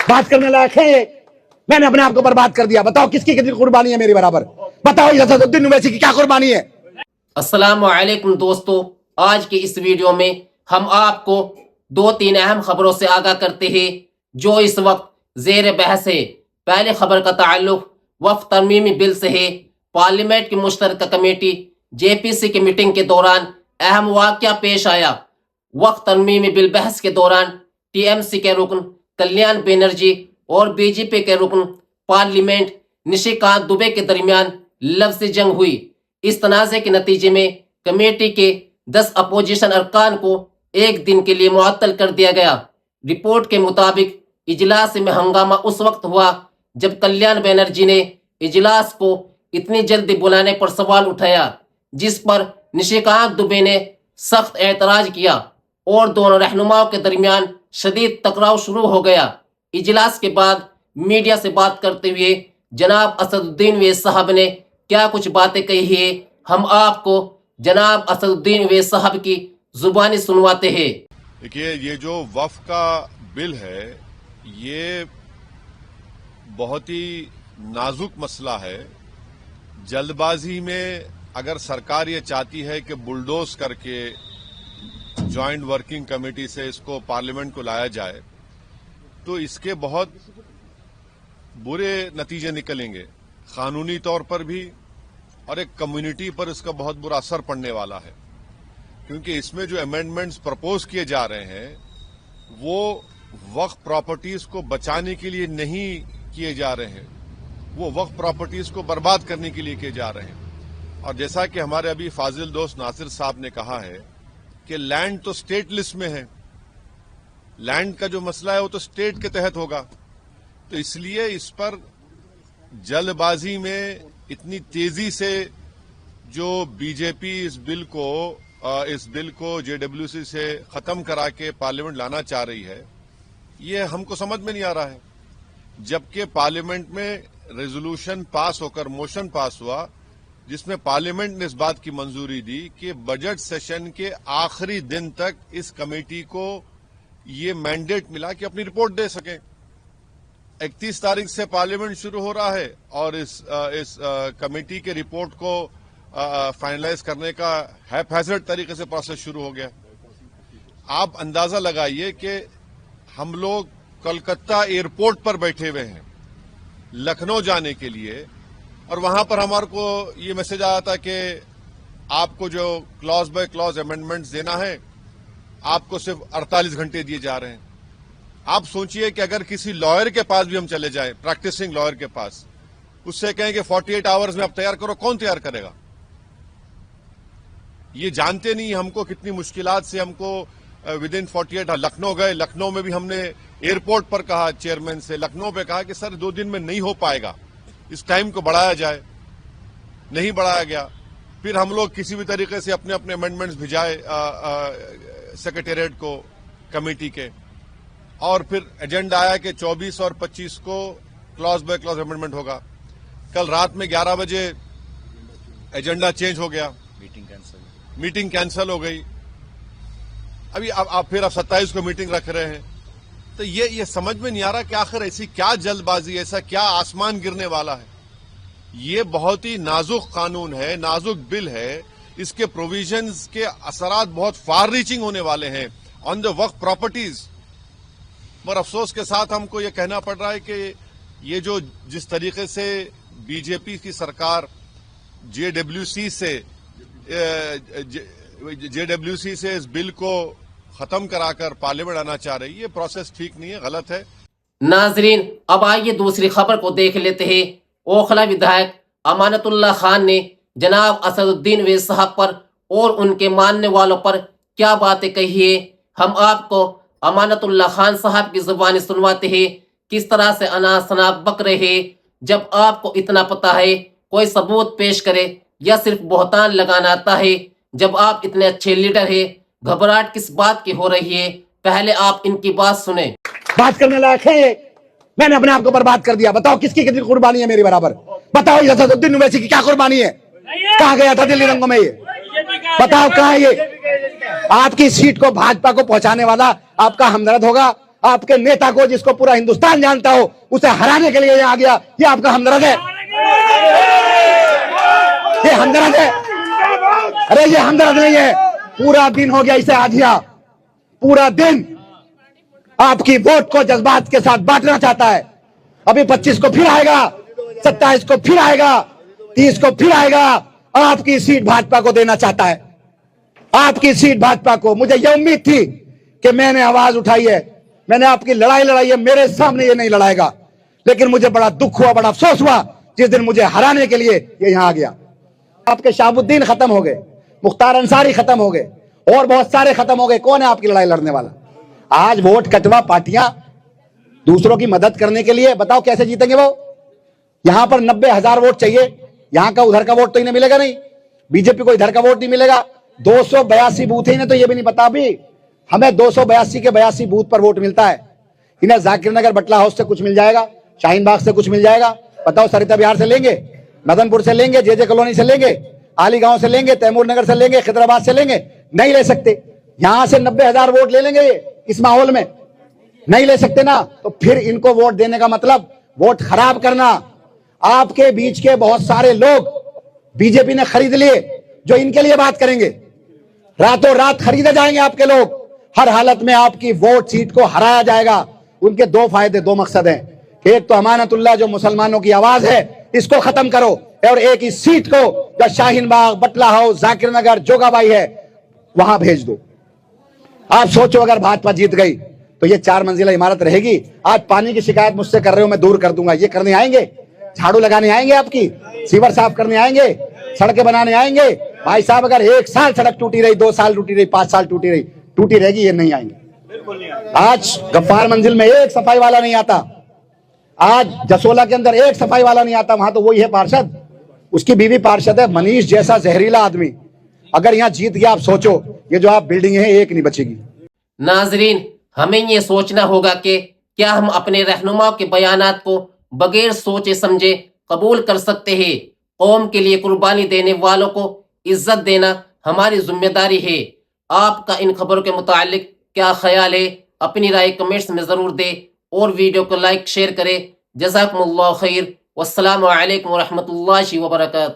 बात करने लायक है? मैंने अपने आप को बर्बाद कर दिया। बताओ किसकी कितनी कुर्बानी है मेरी बराबर? बताओ असदुद्दीन ओवैसी की क्या कुर्बानी है? अस्सलामु अलैकुम दोस्तों, आज के इस वीडियो में हम आपको दो तीन अहम खबरों से आगाह करते हैं जो इस वक्त जेर बहस है। पहले खबर का ताल्लुक वफ़ तरमीमी बिल से है। पार्लियामेंट की मुश्तरका कमेटी JPC की मीटिंग के दौरान अहम वाक़या पेश आया। वफ़ तरमीमी बिल बहस के दौरान TMC के रुकन कल्याण बनर्जी और BJP के रुकन पार्लियामेंट निशिकांत दुबे के दरमियान लफ्ज़ी जंग हुई। इस तनाज़े के नतीजे में कमेटी के 10 अपोजिशन अरकान को एक दिन के लिए मुअत्तल कर दिया गया। रिपोर्ट के मुताबिक इजलास में हंगामा उस वक्त हुआ जब कल्याण बनर्जी ने इजलास को इतनी जल्दी बुलाने पर सवाल उठाया, जिस पर निशिकांत दुबे ने सख्त एतराज किया और दोनों रहनुमाओं के दरमियान शदीद टकराव शुरू हो गया। इजलास के बाद मीडिया से बात करते हुए जनाब असदुद्दीन ओवैसी साहब ने क्या कुछ बातें कही है, हम आपको जनाब असदुद्दीन ओवैसी साहब की जुबानी सुनवाते हैं। देखिए, ये जो वफ़ का बिल है ये बहुत ही नाजुक मसला है। जल्दबाजी में अगर सरकार ये चाहती है कि बुलडोज करके जॉइंट वर्किंग कमेटी से इसको पार्लियामेंट को लाया जाए तो इसके बहुत बुरे नतीजे निकलेंगे, कानूनी तौर पर भी और एक कम्युनिटी पर इसका बहुत बुरा असर पड़ने वाला है। क्योंकि इसमें जो अमेंडमेंट्स प्रपोज किए जा रहे हैं वो वक्फ प्रॉपर्टीज को बचाने के लिए नहीं किए जा रहे हैं, वो वक्फ प्रॉपर्टीज को बर्बाद करने के लिए किए जा रहे हैं। और जैसा कि हमारे अभी फाजिल दोस्त नासिर साहब ने कहा है कि लैंड तो स्टेट लिस्ट में है, लैंड का जो मसला है वो तो स्टेट के तहत होगा, तो इसलिए इस पर जल्दबाजी में इतनी तेजी से जो बीजेपी इस बिल को JWC से खत्म करा के पार्लियामेंट लाना चाह रही है, ये हमको समझ में नहीं आ रहा है। जबकि पार्लियामेंट में रेजोल्यूशन पास होकर मोशन पास हुआ जिसमें पार्लियामेंट ने इस बात की मंजूरी दी कि बजट सेशन के आखिरी दिन तक इस कमेटी को ये मैंडेट मिला कि अपनी रिपोर्ट दे सकें। 31 तारीख से पार्लियामेंट शुरू हो रहा है और इस कमेटी के रिपोर्ट को फाइनलाइज करने का हैफेजर्ड तरीके से प्रोसेस शुरू हो गया। आप अंदाजा लगाइए कि हम लोग कोलकाता एयरपोर्ट पर बैठे हुए हैं लखनऊ जाने के लिए और वहां पर हमारे को ये मैसेज आया था कि आपको जो क्लॉज बाय क्लॉज अमेंडमेंट्स देना है आपको सिर्फ 48 घंटे दिए जा रहे हैं। आप सोचिए कि अगर किसी लॉयर के पास भी हम चले जाएं, प्रैक्टिसिंग लॉयर के पास, उससे कहें कि 48 आवर्स में आप तैयार करो, कौन तैयार करेगा? ये जानते नहीं हमको कितनी मुश्किलात से हमको विद इन 48 लखनऊ गए। लखनऊ में भी हमने एयरपोर्ट पर कहा, चेयरमैन से लखनऊ पे कहा कि सर 2 दिन में नहीं हो पाएगा, इस टाइम को बढ़ाया जाए, नहीं बढ़ाया गया। फिर हम लोग किसी भी तरीके से अपने अपने अमेंडमेंट्स भिजाए सेक्रेटेरिएट को, कमेटी के, और फिर एजेंडा आया कि 24 और 25 को क्लॉज बाय क्लॉज अमेंडमेंट होगा। कल रात में 11 बजे एजेंडा चेंज हो गया, मीटिंग कैंसिल हो गई। अभी आप फिर 27 को मीटिंग रख रहे हैं। तो ये समझ में नहीं आ रहा कि आखिर ऐसी क्या जल्दबाजी, ऐसा क्या आसमान गिरने वाला है। ये बहुत ही नाजुक कानून है, नाजुक बिल है, इसके प्रोविजंस के असरात बहुत फार रीचिंग होने वाले हैं ऑन द वक्फ प्रॉपर्टीज। मगर अफसोस के साथ हमको ये कहना पड़ रहा है कि ये जो जिस तरीके से बीजेपी की सरकार JWC से इस बिल को खत्म कराकर पार्लियामेंट आना चाह रही है, ये प्रोसेस ठीक नहीं है, गलत है। नाजरीन, अब आइए दूसरी खबर को देख लेते हैं। ओखला विधायक अमानतुल्लाह खान ने जनाब असदुद्दीन ओवैसी साहब पर और उनके मानने वालों पर क्या बातें कही है, हम आपको अमानतुल्लाह खान साहब की जुबानी सुनवाते हैं। किस तरह से अनाज शनाब बक रहे। जब आपको इतना पता है, कोई सबूत पेश करे या सिर्फ बहतान लगाना आता है। जब आप इतने अच्छे लीडर हैं, घबराहट किस बात की हो रही है? पहले आप इनकी बात सुने। बात करने लायक है? मैंने अपने आप को बर्बाद कर दिया। बताओ किसकी कितनी कुर्बानी है मेरी बराबर? बताओ असदुद्दीन ओवैसी की क्या कुर्बानी है? कहाँ गया था दिल्ली रंगों में? ये बताओ कहाँ है ये? आपकी सीट को भाजपा को पहुंचाने वाला आपका हमदर्द होगा आपके नेता को, जिसको पूरा हिंदुस्तान जानता हो, उसे हराने के लिए यहाँ आ गया। ये आपका हमदर्द है? ये हमदर्द है? अरे ये हमदर्द नहीं है। पूरा दिन हो गया इसे आधिया, पूरा दिन आपकी वोट को जज्बात के साथ बांटना चाहता है। अभी 25 को फिर आएगा, 27 को फिर आएगा, 30 को फिर आएगा, आपकी सीट भाजपा को देना चाहता है। आपकी सीट भाजपा को। मुझे यह उम्मीद थी कि मैंने आवाज उठाई है, मैंने आपकी लड़ाई लड़ाई है, मेरे सामने ये नहीं लड़ाएगा। लेकिन मुझे बड़ा दुख हुआ, बड़ा अफसोस हुआ जिस दिन मुझे हराने के लिए ये यहां आ गया। आपके शाहबुद्दीन खत्म हो गए, मुख्तार अंसारी खत्म हो गए, और बहुत सारे खत्म हो गए। कौन है आपकी लड़ाई लड़ने वाला? आज वोट कटवा पार्टियां दूसरों की मदद करने के लिए, बताओ कैसे जीतेंगे वो? यहां पर 90,000 वोट चाहिए, यहां का उधर का वोट तो इन्हें मिलेगा नहीं, बीजेपी को इधर का वोट नहीं मिलेगा। 282 बूथ है, इन्हें तो ये भी नहीं पता अभी हमें 282 के 82 बूथ पर वोट मिलता है। इन्हें जाकिर नगर बटला हाउस से कुछ मिल जाएगा, शाहीन बाग से कुछ मिल जाएगा, बताओ सरिता बिहार से लेंगे, मदनपुर से लेंगे, जेजे कॉलोनी से लेंगे, आली गांव से लेंगे, तैमूर नगर से लेंगे, खिदराबाद से लेंगे, नहीं ले सकते। यहां से 90,000 वोट ले लेंगे इस माहौल में, नहीं ले सकते ना। तो फिर इनको वोट देने का मतलब वोट खराब करना। आपके बीच के बहुत सारे लोग बीजेपी ने खरीद लिए जो इनके लिए बात करेंगे, रातों रात खरीदे जाएंगे आपके लोग। हर हालत में आपकी वोट सीट को हराया जाएगा। उनके दो फायदे, दो मकसद हैं। एक तो अमानतुल्लाह जो मुसलमानों की आवाज है, इसको खत्म करो, और एक इस सीट को जो शाहीन बाग, बटला हाउस, जाकिर नगर, जोगाबाई है, वहां भेज दो। आप सोचो अगर भाजपा जीत गई तो ये 4 मंजिला इमारत रहेगी। आज पानी की शिकायत मुझसे कर रहे हो, मैं दूर कर दूंगा। ये करने आएंगे, झाड़ू लगाने आएंगे, आपकी सीवर साफ करने आएंगे, सड़कें बनाने आएंगे। भाई साहब अगर 1 साल सड़क टूटी रही, 2 साल टूटी रही, 5 साल टूटी रही, टूटी रहेगी, ये नहीं आएंगे। आज गफ्फार मंजिल में एक सफाई वाला नहीं आता, आज जसोला के अंदर एक सफाई वाला नहीं आता। वहां तो वही है पार्षद, उसकी बीवी पार्षद है, मनीष जैसा जहरीला आदमी। अगर यहाँ जीत गया, आप सोचो ये जो आप बिल्डिंग है एक नहीं बचेगी। नाजरीन, हमें ये सोचना होगा कि क्या हम अपने रहनुमाओं के बयानात को बगैर सोचे समझे कबूल कर सकते हैं। कौम के लिए कुर्बानी देने वालों को इज्जत देना हमारी जिम्मेदारी है। आपका इन खबरों के मुतालिक क्या ख्याल है? अपनी राय कमेंट्स में जरूर दें और वीडियो को लाइक शेयर करें। जज़ाकुमुल्लाह खैर। वस्सलामु अलैकुम व रहमतुल्लाहि व बरकातहू।